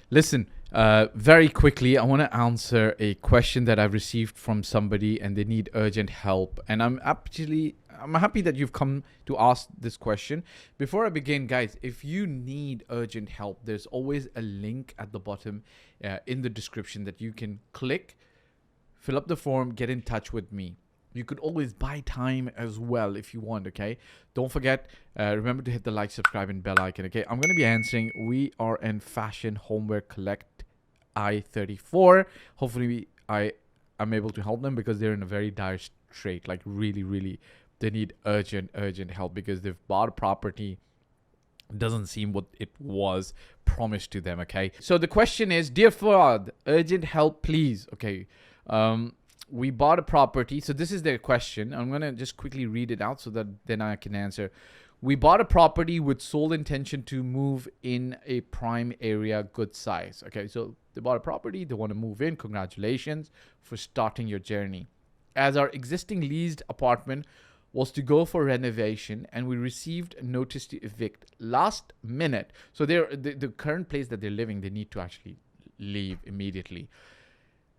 Listen, very quickly, I want to answer a question that I've received from somebody, and they need urgent help. And I'm happy that you've come to ask this question. Before I begin, guys, if you need urgent help, there's always a link at the bottom in the description that you can click, fill up the form, get in touch with me. You could always buy time as well if you want, okay? Don't forget, remember to hit the like, subscribe, and bell icon, okay? I'm going to be answering. We are in Fashion Homeware Collect I-34. Hopefully, I'm able to help them because they're in a very dire strait. Like, really, really, they need urgent help because they've bought a property. Doesn't seem what it was promised to them, okay? So the question is, Dear Fahd, urgent help, please. Okay. We bought a property. So this is their question. I'm going to just quickly read it out so that then I can answer. We bought a property with sole intention to move in a prime area, good size. Okay, so they bought a property. They want to move in. Congratulations for starting your journey. As our existing leased apartment was to go for renovation and we received a notice to evict last minute. So the current place that they're living, they need to actually leave immediately.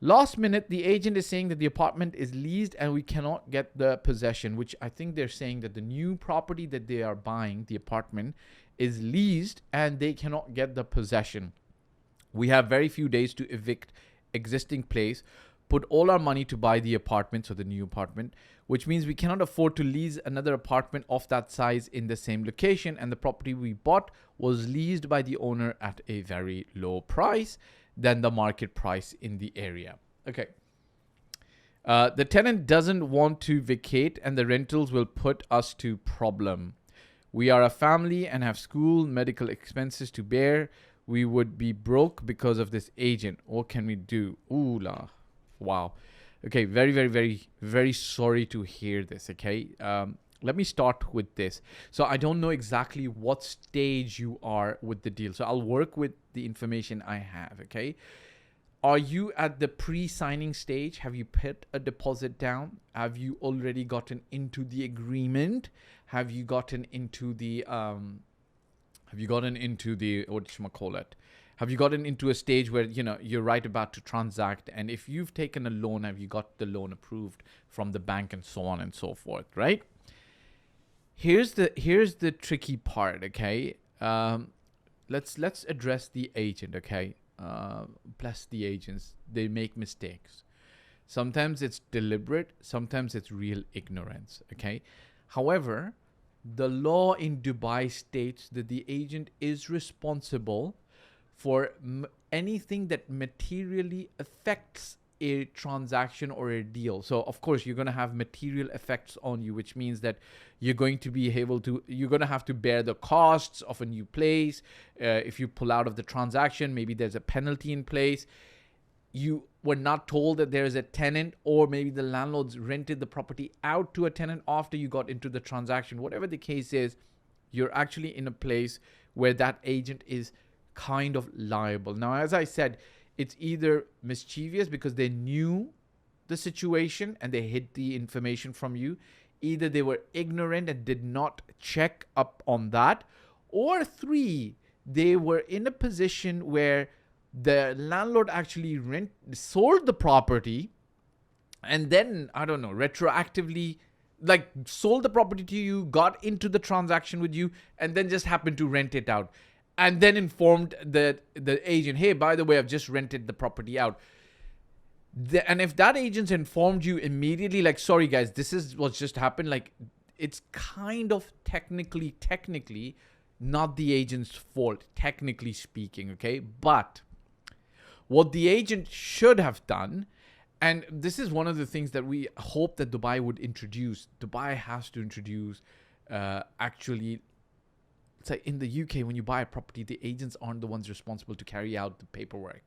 Last minute, the agent is saying that the apartment is leased and we cannot get the possession, which I think they're saying that the new property that they are buying, the apartment, is leased and they cannot get the possession. We have very few days to evict existing place, put all our money to buy the apartment, so the new apartment, which means we cannot afford to lease another apartment of that size in the same location, and the property we bought was leased by the owner at a very low price than the market price in the area. Okay. The tenant doesn't want to vacate and the rentals will put us to problem. We are a family and have school, medical expenses to bear. We would be broke because of this agent. What can we do? Ooh la. Wow. Okay, very sorry to hear this, okay? Let me start with this. So I don't know exactly what stage you are with the deal. So I'll work with the information I have, okay? Are you at the pre-signing stage? Have you put a deposit down? Have you already gotten into the agreement? Have you gotten into the whatchamacallit? Have you gotten into a stage where, you're right about to transact? And if you've taken a loan, have you got the loan approved from the bank and so on and so forth, right? Here's the tricky part, okay? Let's address the agent, okay? Bless the agents. They make mistakes. Sometimes it's deliberate. Sometimes it's real ignorance, okay? However, the law in Dubai states that the agent is responsible for anything that materially affects a transaction or a deal. So of course you're going to have material effects on you, which means that you're going to have to bear the costs of a new place. If you pull out of the transaction, maybe there's a penalty in place. You were not told that there is a tenant, or maybe the landlords rented the property out to a tenant after you got into the transaction. Whatever the case is, you're actually in a place where that agent is kind of liable. Now, as I said, it's either mischievous because they knew the situation and they hid the information from you. Either they were ignorant and did not check up on that. Or 3, they were in a position where the landlord actually sold the property and then, I don't know, retroactively sold the property to you, got into the transaction with you, and then just happened to rent it out. And then informed the agent, hey, by the way, I've just rented the property out. And if that agent's informed you immediately, sorry, guys, this is what's just happened, it's kind of technically not the agent's fault, technically speaking, okay? But what the agent should have done, and this is one of the things that we hope that Dubai would introduce. Dubai has to introduce actually... It's like in the UK, when you buy a property, the agents aren't the ones responsible to carry out the paperwork.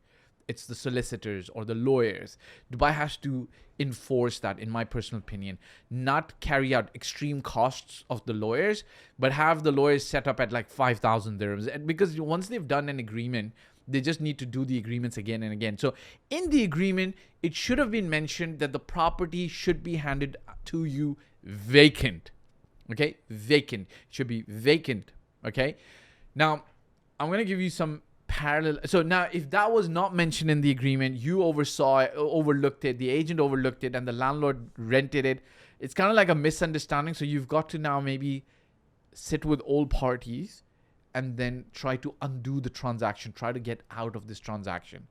It's the solicitors or the lawyers. Dubai has to enforce that, in my personal opinion. Not carry out extreme costs of the lawyers, but have the lawyers set up at 5,000 dirhams. And because once they've done an agreement, they just need to do the agreements again and again. So in the agreement, it should have been mentioned that the property should be handed to you vacant. Okay? Vacant. It should be vacant. Okay, now I'm going to give you some parallel. So now, if that was not mentioned in the agreement, you oversaw it, overlooked it, the agent overlooked it, and the landlord rented it, it's kind of like a misunderstanding. So you've got to now maybe sit with all parties and then try to undo the transaction, try to get out of this transaction.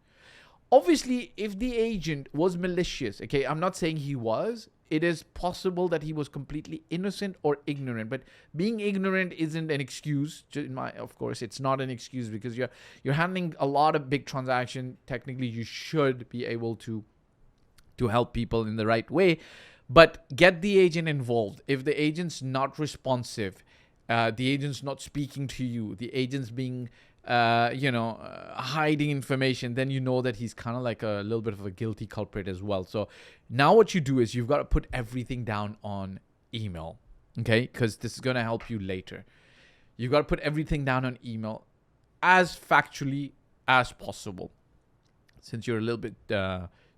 Obviously, if the agent was malicious, okay, I'm not saying he was, it is possible that he was completely innocent or ignorant. But being ignorant isn't an excuse. Of course, it's not an excuse, because you're handling a lot of big transactions. Technically, you should be able to help people in the right way. But get the agent involved. If the agent's not responsive, the agent's not speaking to you, the agent's being hiding information, then you know that he's kind of like a little bit of a guilty culprit as well. So now what you do is you've got to put everything down on email, okay? Because this is going to help you later. You've got to put everything down on email as factually as possible. Since you're a little bit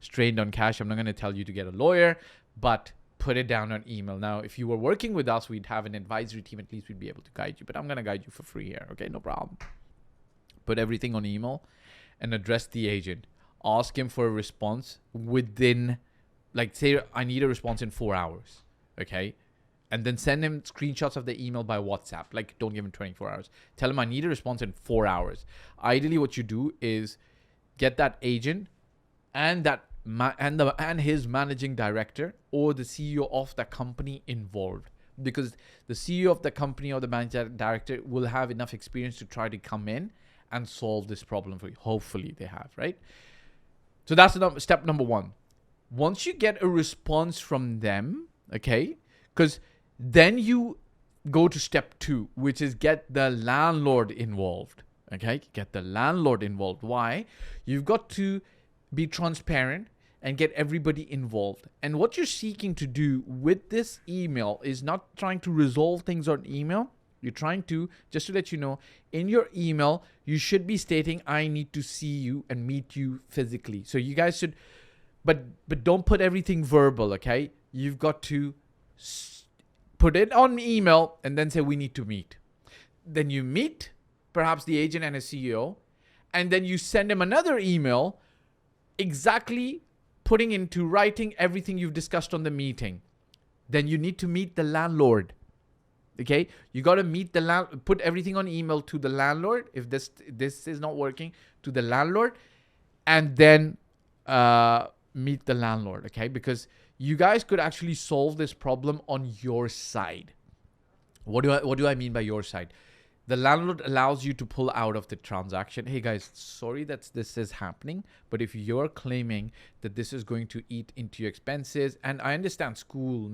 strained on cash, I'm not going to tell you to get a lawyer, but put it down on email. Now, if you were working with us, we'd have an advisory team. At least we'd be able to guide you, but I'm going to guide you for free here, okay? No problem. Put everything on email and address the agent. Ask him for a response within, like, say, I need a response in 4 hours, okay? And then send him screenshots of the email by WhatsApp. Like, don't give him 24 hours. Tell him I need a response in 4 hours. Ideally, what you do is get that agent and his managing director or the CEO of the company involved, because the CEO of the company or the managing director will have enough experience to try to come in and solve this problem for you. Hopefully they have, right? So that's step number one. Once you get a response from them, okay, because then you go to step two, which is get the landlord involved, okay? Get the landlord involved. Why? You've got to be transparent and get everybody involved. And what you're seeking to do with this email is not trying to resolve things on email. You're trying to, just to let you know, in your email, you should be stating, I need to see you and meet you physically. So you guys should, but don't put everything verbal, okay? You've got to put it on email and then say, we need to meet. Then you meet, perhaps the agent and a CEO, and then you send him another email, exactly putting into writing everything you've discussed on the meeting. Then you need to meet the landlord. Okay, you got to meet the put everything on email to the landlord. If this is not working, to the landlord, and then meet the landlord. Okay, because you guys could actually solve this problem on your side. What do I mean by your side? The landlord allows you to pull out of the transaction. Hey guys, sorry that this is happening, but if you're claiming that this is going to eat into your expenses, and I understand school,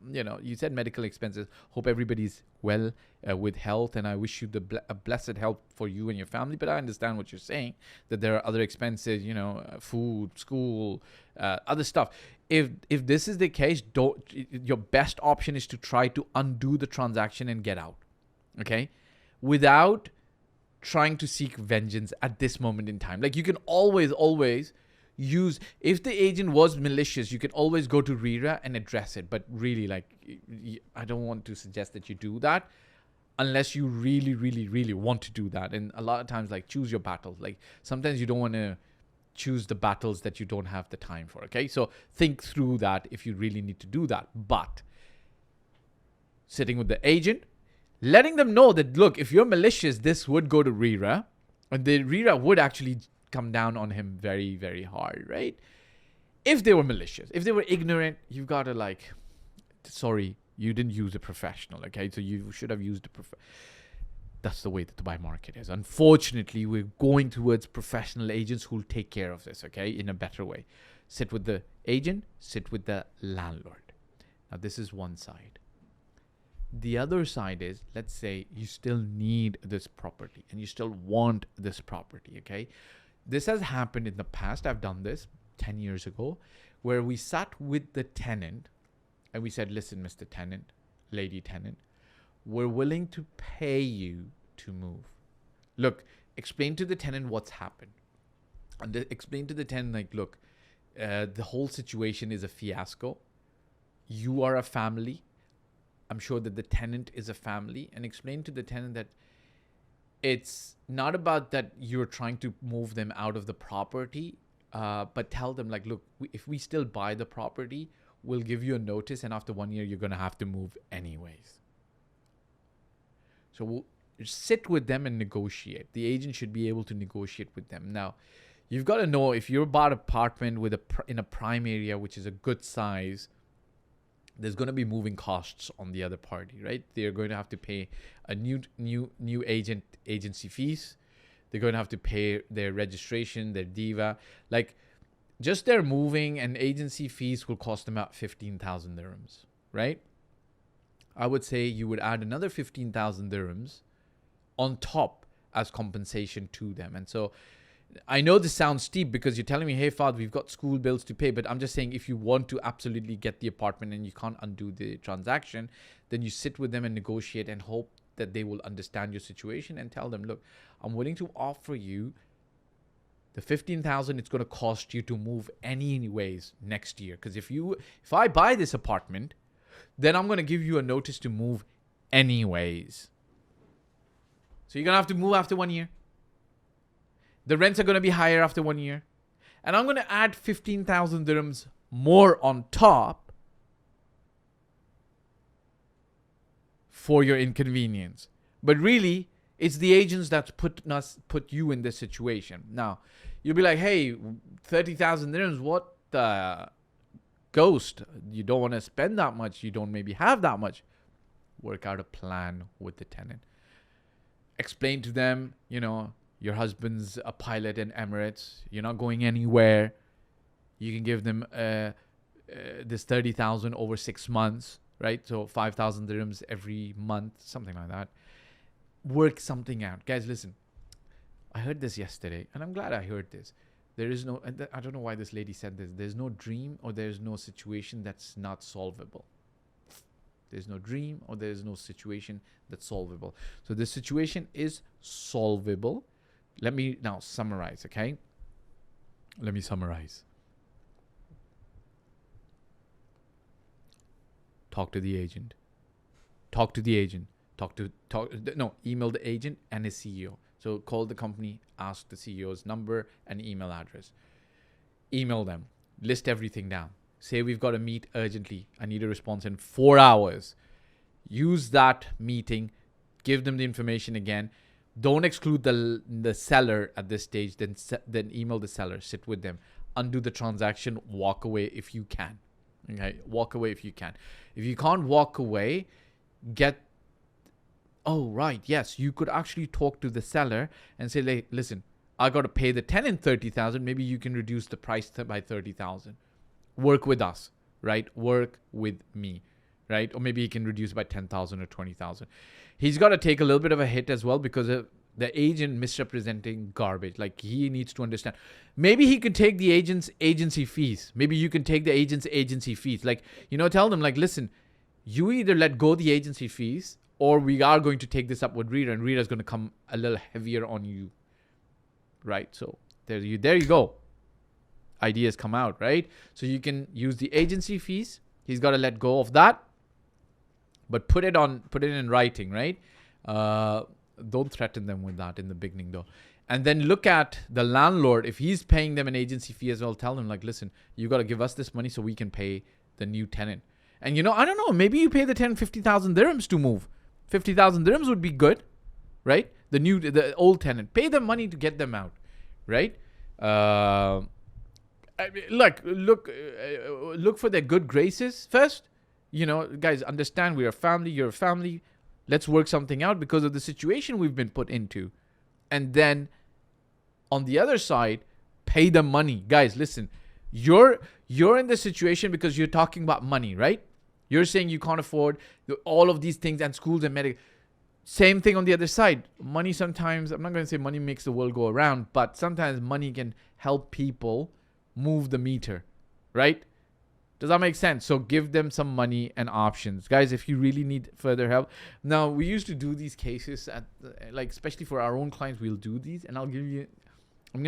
you said medical expenses. Hope everybody's well with health, and I wish you a blessed health for you and your family. But I understand what you're saying, that there are other expenses, food, school, other stuff. If this is the case, your best option is to try to undo the transaction and get out. Okay. Without trying to seek vengeance at this moment in time. Like, you can always use, if the agent was malicious, you can always go to RERA and address it. But really, like, I don't want to suggest that you do that unless you really want to do that. And a lot of times, like, choose your battles. Like, sometimes you don't want to choose the battles that you don't have the time for. Okay, so think through that if you really need to do that. But sitting with the agent, letting them know that, look, if you're malicious, this would go to RERA, and the RERA would actually come down on him very, very hard, right? If they were malicious. If they were ignorant, you've got to, sorry, you didn't use a professional, okay? So you should have used a professional. That's the way the Dubai market is. Unfortunately, we're going towards professional agents who'll take care of this, okay, in a better way. Sit with the agent, sit with the landlord. Now, this is one side. The other side is, let's say you still need this property and you still want this property, okay? This has happened in the past. I've done this 10 years ago, where we sat with the tenant and we said, listen, Mr. Tenant, lady tenant, we're willing to pay you to move. Look, explain to the tenant what's happened. And explain to the tenant, like, look, the whole situation is a fiasco. You are a family. I'm sure that the tenant is a family, and explain to the tenant that it's not about that you're trying to move them out of the property, but tell them like, look, if we still buy the property, we'll give you a notice, and after 1 year, you're going to have to move anyways. So we'll sit with them and negotiate. The agent should be able to negotiate with them. Now, you've got to know if you're bought an apartment with in a prime area, which is a good size, there's going to be moving costs on the other party, right? They're going to have to pay a new agency fees. They're going to have to pay their registration, their diva. Like, just their moving and agency fees will cost them about 15,000 dirhams, right? I would say you would add another 15,000 dirhams on top as compensation to them. And so I know this sounds steep because you're telling me, hey, Fahd, we've got school bills to pay. But I'm just saying, if you want to absolutely get the apartment and you can't undo the transaction, then you sit with them and negotiate and hope that they will understand your situation and tell them, look, I'm willing to offer you the 15,000 it's going to cost you to move anyways next year. Because if I buy this apartment, then I'm going to give you a notice to move anyways. So you're going to have to move after 1 year. The rents are going to be higher after 1 year. And I'm going to add 15,000 dirhams more on top for your inconvenience. But really, it's the agents that's put you in this situation. Now, you'll be like, hey, 30,000 dirhams, what the ghost? You don't want to spend that much. You don't maybe have that much. Work out a plan with the tenant. Explain to them, your husband's a pilot in Emirates. You're not going anywhere. You can give them this 30,000 over 6 months, right? So 5,000 dirhams every month, something like that. Work something out. Guys, listen. I heard this yesterday, and I'm glad I heard this. There is no, I don't know why this lady said this. There's no dream or there's no situation that's not solvable. There's no dream or there's no situation that's solvable. So this situation is solvable. Let me now summarize, okay? Let me summarize. Talk to the agent. Email the agent and his CEO. So call the company, ask the CEO's number and email address. Email them. List everything down. Say we've got to meet urgently. I need a response in 4 hours. Use that meeting. Give them the information again. Don't exclude the seller at this stage. Then email the seller. Sit with them. Undo the transaction. Walk away if you can. Okay, walk away if you can. If you can't walk away, yes, you could actually talk to the seller and say, listen, I got to pay the tenant 30,000. Maybe you can reduce the price by 30,000. Work with us, right? Work with me, right? Or maybe he can reduce by 10,000 or 20,000. He's got to take a little bit of a hit as well because of the agent misrepresenting garbage. Like, he needs to understand. Maybe he could take the agent's agency fees. Maybe you can take the agent's agency fees. Like, tell them, like, listen, you either let go the agency fees or we are going to take this up with Rita, and Rita's going to come a little heavier on you, right? So there you go. Ideas come out, right? So you can use the agency fees. He's got to let go of that, but put it in writing, right? Don't threaten them with that in the beginning, though. And then look at the landlord. If he's paying them an agency fee as well, tell them, like, listen, you got to give us this money so we can pay the new tenant. And I don't know, maybe you pay the tenant 50,000 dirhams to move. 50,000 dirhams would be good, right? The old tenant, pay them money to get them out, right? Look for their good graces first. Guys, understand we are family. You're a family. Let's work something out because of the situation we've been put into. And then on the other side, pay them money. Guys, listen, you're in this situation because you're talking about money, right? You're saying you can't afford all of these things and schools and medical. Same thing on the other side. Money sometimes, I'm not going to say money makes the world go around, but sometimes money can help people move the meter, right? Does that make sense? So give them some money and options. Guys, if you really need further help. Now, we used to do these cases especially for our own clients, we'll do these, and I'm going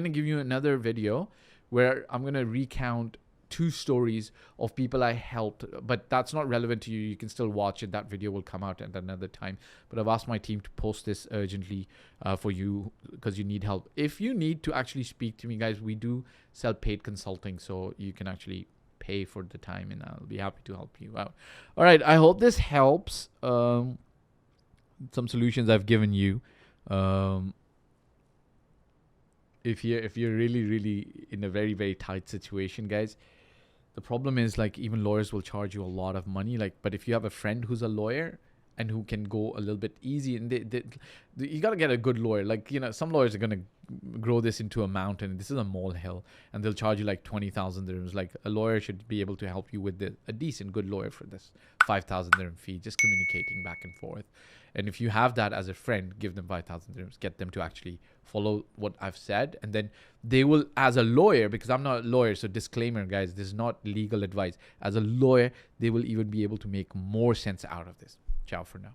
to give you another video where I'm going to recount 2 stories of people I helped, but that's not relevant to you. You can still watch it. That video will come out at another time. But I've asked my team to post this urgently for you because you need help. If you need to actually speak to me, guys, we do sell paid consulting, so you can actually pay for the time, and I'll be happy to help you out. All right, I hope this helps. Some solutions I've given you. If you're really in a very tight situation, guys, the problem is, like, even lawyers will charge you a lot of money. Like, but if you have a friend who's a lawyer and who can go a little bit easy, and you got to get a good lawyer. Like, some lawyers are going to grow this into a mountain. This is a molehill, and they'll charge you like 20,000 dirhams. Like, a lawyer should be able to help you with a decent, good lawyer for this 5,000 dirham fee, just communicating back and forth. And if you have that as a friend, give them 5,000 dirhams, get them to actually follow what I've said. And then they will, as a lawyer, because I'm not a lawyer, so disclaimer, guys, this is not legal advice. As a lawyer, they will even be able to make more sense out of this. Ciao for now.